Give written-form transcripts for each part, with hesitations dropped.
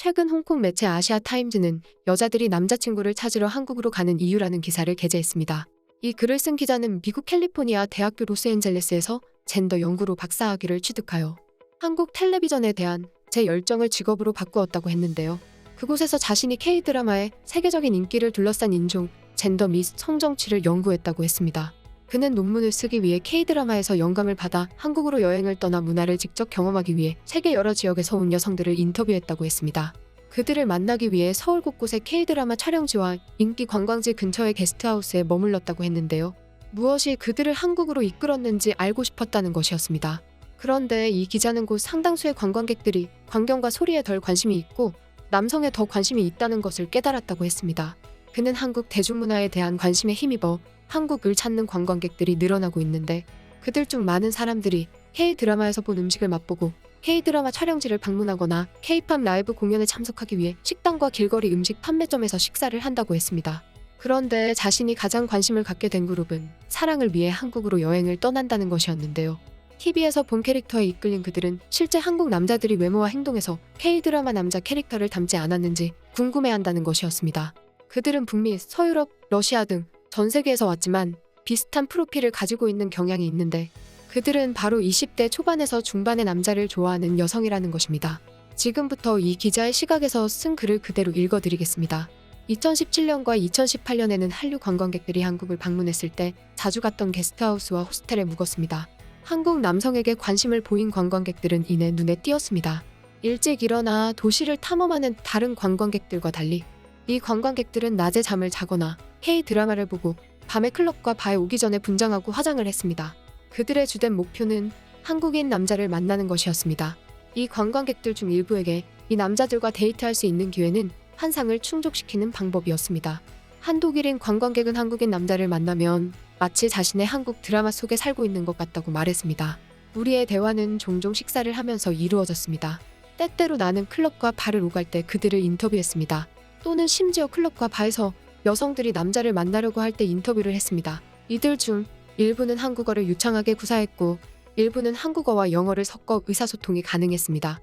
최근 홍콩 매체 아시아타임즈는 여자들이 남자친구를 찾으러 한국으로 가는 이유라는 기사를 게재했습니다. 이 글을 쓴 기자는 미국 캘리포니아 대학교 로스앤젤레스에서 젠더 연구로 박사학위를 취득하여 한국 텔레비전에 대한 제 열정을 직업으로 바꾸었다고 했는데요. 그곳에서 자신이 K-드라마의 세계적인 인기를 둘러싼 인종, 젠더 및 성정치를 연구했다고 했습니다. 그는 논문을 쓰기 위해 K-드라마에서 영감을 받아 한국으로 여행을 떠나 문화를 직접 경험하기 위해 세계 여러 지역에서 온 여성들을 인터뷰했다고 했습니다. 그들을 만나기 위해 서울 곳곳의 K-드라마 촬영지와 인기 관광지 근처의 게스트하우스에 머물렀다고 했는데요. 무엇이 그들을 한국으로 이끌었는지 알고 싶었다는 것이었습니다. 그런데 이 기자는 곧 상당수의 관광객들이 광경과 소리에 덜 관심이 있고 남성에 더 관심이 있다는 것을 깨달았다고 했습니다. 그는 한국 대중문화에 대한 관심에 힘입어 한국을 찾는 관광객들이 늘어나고 있는데 그들 중 많은 사람들이 K-드라마에서 본 음식을 맛보고 K-드라마 촬영지를 방문하거나 K-팝 라이브 공연에 참석하기 위해 식당과 길거리 음식 판매점에서 식사를 한다고 했습니다. 그런데 자신이 가장 관심을 갖게 된 그룹은 사랑을 위해 한국으로 여행을 떠난다는 것이었는데요. TV에서 본 캐릭터에 이끌린 그들은 실제 한국 남자들이 외모와 행동에서 K-드라마 남자 캐릭터를 닮지 않았는지 궁금해한다는 것이었습니다. 그들은 북미, 서유럽, 러시아 등 전 세계에서 왔지만 비슷한 프로필을 가지고 있는 경향이 있는데 그들은 바로 20대 초반에서 중반의 남자를 좋아하는 여성이라는 것입니다. 지금부터 이 기자의 시각에서 쓴 글을 그대로 읽어드리겠습니다. 2017년과 2018년에는 한류 관광객들이 한국을 방문했을 때 자주 갔던 게스트하우스와 호스텔에 묵었습니다. 한국 남성에게 관심을 보인 관광객들은 이내 눈에 띄었습니다. 일찍 일어나 도시를 탐험하는 다른 관광객들과 달리 이 관광객들은 낮에 잠을 자거나 K-드라마를 보고 밤에 클럽과 바에 오기 전에 분장하고 화장을 했습니다. 그들의 주된 목표는 한국인 남자를 만나는 것이었습니다. 이 관광객들 중 일부에게 이 남자들과 데이트할 수 있는 기회는 환상을 충족시키는 방법이었습니다. 한독일인 관광객은 한국인 남자를 만나면 마치 자신의 한국 드라마 속에 살고 있는 것 같다고 말했습니다. 우리의 대화는 종종 식사를 하면서 이루어졌습니다. 때때로 나는 클럽과 바를 오갈 때 그들을 인터뷰했습니다. 또는 심지어 클럽과 바에서 여성들이 남자를 만나려고 할 때 인터뷰를 했습니다. 이들 중 일부는 한국어를 유창하게 구사했고 일부는 한국어와 영어를 섞어 의사소통이 가능했습니다.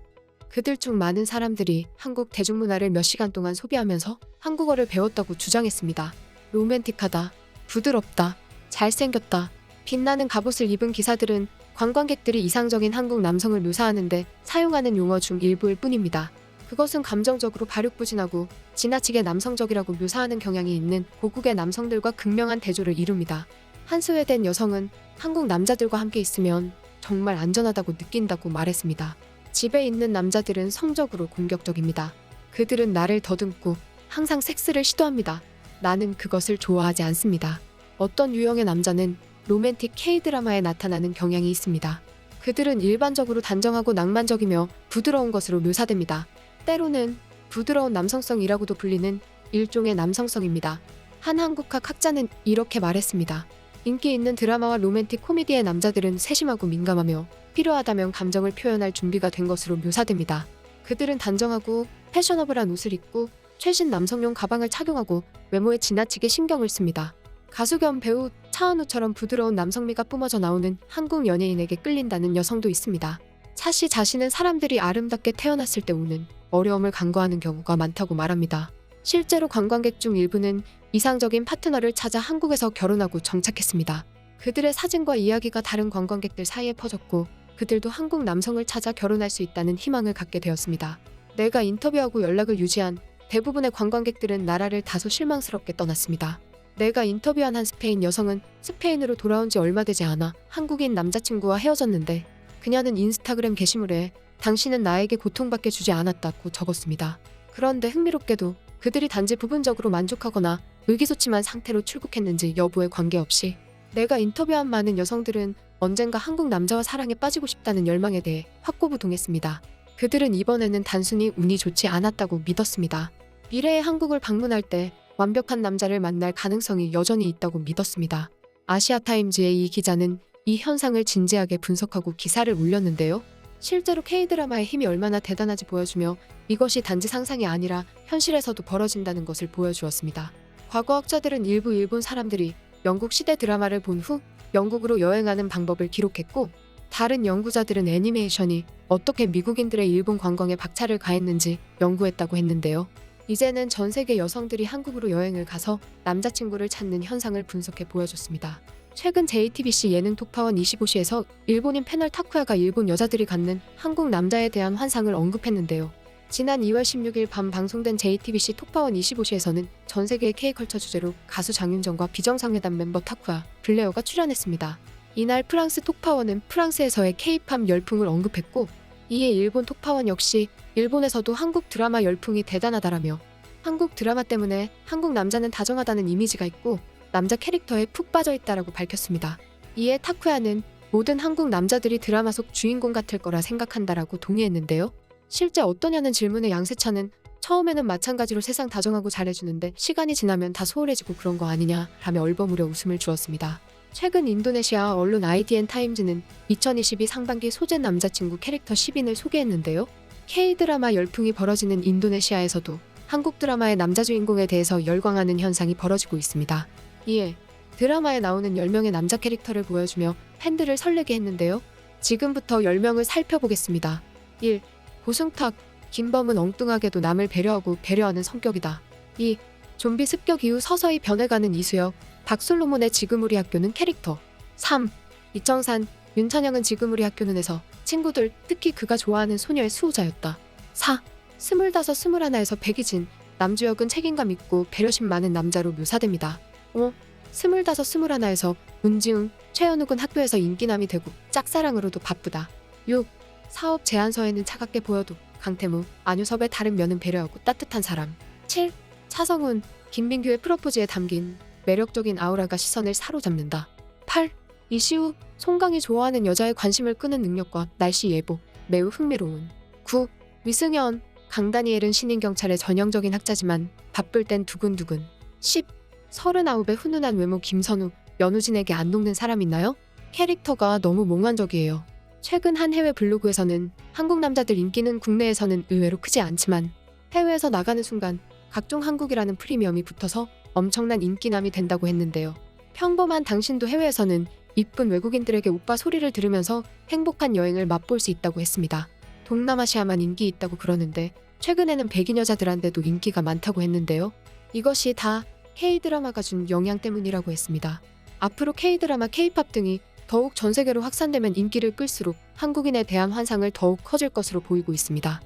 그들 중 많은 사람들이 한국 대중문화를 몇 시간 동안 소비하면서 한국어를 배웠다고 주장했습니다. 로맨틱하다, 부드럽다, 잘생겼다, 빛나는 갑옷을 입은 기사들은 관광객들이 이상적인 한국 남성을 묘사하는데 사용하는 용어 중 일부일 뿐입니다. 그것은 감정적으로 발육부진하고 지나치게 남성적이라고 묘사하는 경향이 있는 고국의 남성들과 극명한 대조를 이룹니다. 한 스웨덴 여성은 한국 남자들과 함께 있으면 정말 안전하다고 느낀다고 말했습니다. 집에 있는 남자들은 성적으로 공격적입니다. 그들은 나를 더듬고 항상 섹스를 시도합니다. 나는 그것을 좋아하지 않습니다. 어떤 유형의 남자는 로맨틱 K-드라마에 나타나는 경향이 있습니다. 그들은 일반적으로 단정하고 낭만적이며 부드러운 것으로 묘사됩니다. 때로는 부드러운 남성성이라고도 불리는 일종의 남성성입니다. 한 한국학 학자는 이렇게 말했습니다. 인기 있는 드라마와 로맨틱 코미디의 남자들은 세심하고 민감하며 필요하다면 감정을 표현할 준비가 된 것으로 묘사됩니다. 그들은 단정하고 패셔너블한 옷을 입고 최신 남성용 가방을 착용하고 외모에 지나치게 신경을 씁니다. 가수 겸 배우 차은우처럼 부드러운 남성미가 뿜어져 나오는 한국 연예인에게 끌린다는 여성도 있습니다. 차씨 자신은 사람들이 아름답게 태어났을 때 오는 어려움을 간과하는 경우가 많다고 말합니다. 실제로 관광객 중 일부는 이상적인 파트너를 찾아 한국에서 결혼하고 정착했습니다. 그들의 사진과 이야기가 다른 관광객들 사이에 퍼졌고 그들도 한국 남성을 찾아 결혼할 수 있다는 희망을 갖게 되었습니다. 내가 인터뷰하고 연락을 유지한 대부분의 관광객들은 나라를 다소 실망스럽게 떠났습니다. 내가 인터뷰한 한 스페인 여성은 스페인으로 돌아온 지 얼마 되지 않아 한국인 남자친구와 헤어졌는데 그녀는 인스타그램 게시물에 당신은 나에게 고통받게 주지 않았다고 적었습니다. 그런데 흥미롭게도 그들이 단지 부분적으로 만족하거나 의기소침한 상태로 출국했는지 여부에 관계없이 내가 인터뷰한 많은 여성들은 언젠가 한국 남자와 사랑에 빠지고 싶다는 열망에 대해 확고부동했습니다. 그들은 이번에는 단순히 운이 좋지 않았다고 믿었습니다. 미래의 한국을 방문할 때 완벽한 남자를 만날 가능성이 여전히 있다고 믿었습니다. 아시아타임즈의 이 기자는 이 현상을 진지하게 분석하고 기사를 올렸는데요. 실제로 K-드라마의 힘이 얼마나 대단한지 보여주며 이것이 단지 상상이 아니라 현실에서도 벌어진다는 것을 보여주었습니다. 과거학자들은 일부 일본 사람들이 영국 시대 드라마를 본 후 영국으로 여행하는 방법을 기록했고 다른 연구자들은 애니메이션이 어떻게 미국인들의 일본 관광에 박차를 가했는지 연구했다고 했는데요. 이제는 전 세계 여성들이 한국으로 여행을 가서 남자친구를 찾는 현상을 분석해 보여줬습니다. 최근 JTBC 예능 톡파원 25시에서 일본인 패널 타쿠야가 일본 여자들이 갖는 한국 남자에 대한 환상을 언급했는데요. 지난 2월 16일 밤 방송된 JTBC 톡파원 25시에서는 전 세계의 K컬처 주제로 가수 장윤정과 비정상회담 멤버 타쿠야, 블레어가 출연했습니다. 이날 프랑스 톡파원은 프랑스에서의 K-팝 열풍을 언급했고, 이에 일본 톡파원 역시 일본에서도 한국 드라마 열풍이 대단하다라며 한국 드라마 때문에 한국 남자는 다정하다는 이미지가 있고 남자 캐릭터에 푹 빠져있다라고 밝혔습니다. 이에 타쿠야는 모든 한국 남자들이 드라마 속 주인공 같을 거라 생각한다라고 동의했는데요. 실제 어떠냐는 질문에 양세찬은 처음에는 마찬가지로 세상 다정하고 잘해주는데 시간이 지나면 다 소홀해지고 그런 거 아니냐 라며 얼버무려 웃음을 주었습니다. 최근 인도네시아 언론 IDN 타임즈는 2022 상반기 소재 남자친구 캐릭터 10인을 소개했는데요. K-드라마 열풍이 벌어지는 인도네시아에서도 한국 드라마의 남자 주인공에 대해서 열광하는 현상이 벌어지고 있습니다. 이에 드라마에 나오는 10명의 남자 캐릭터를 보여주며 팬들을 설레게 했는데요. 지금부터 10명을 살펴보겠습니다. 1. 고승탁, 김범은 엉뚱하게도 남을 배려하고 배려하는 성격이다. 2. 좀비 습격 이후 서서히 변해가는 이수혁, 박솔로몬의 지금 우리 학교는 캐릭터. 3. 이청산, 윤찬영은 지금 우리 학교는에서 친구들, 특히 그가 좋아하는 소녀의 수호자였다. 4. 25, 21에서 백이진, 남주혁은 책임감 있고 배려심 많은 남자로 묘사됩니다. 5. 25, 21에서 문지웅, 최현욱은 학교에서 인기남이 되고 짝사랑으로도 바쁘다. 6. 사업 제안서에는 차갑게 보여도 강태무, 안유섭의 다른 면은 배려하고 따뜻한 사람. 7. 차성훈, 김민규의 프로포즈에 담긴 매력적인 아우라가 시선을 사로잡는다. 8. 이시우, 송강이 좋아하는 여자의 관심을 끄는 능력과 날씨 예보, 매우 흥미로운. 9. 위승현, 강다니엘은 신인 경찰의 전형적인 학자지만 바쁠 땐 두근두근. 10. 39의 훈훈한 외모 김선우, 연우진에게 안 녹는 사람 있나요? 캐릭터가 너무 몽환적이에요. 최근 한 해외 블로그에서는 한국 남자들 인기는 국내에서는 의외로 크지 않지만 해외에서 나가는 순간 각종 한국이라는 프리미엄이 붙어서 엄청난 인기남이 된다고 했는데요. 평범한 당신도 해외에서는 이쁜 외국인들에게 오빠 소리를 들으면서 행복한 여행을 맛볼 수 있다고 했습니다. 동남아시아만 인기 있다고 그러는데 최근에는 백인 여자들한테도 인기가 많다고 했는데요. 이것이 다 K-드라마가 준 영향 때문이라고 했습니다. 앞으로 K-드라마, K-팝 등이 더욱 전 세계로 확산되면 인기를 끌수록 한국인에 대한 환상을 더욱 커질 것으로 보이고 있습니다.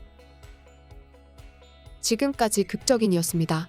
지금까지 극적인이었습니다.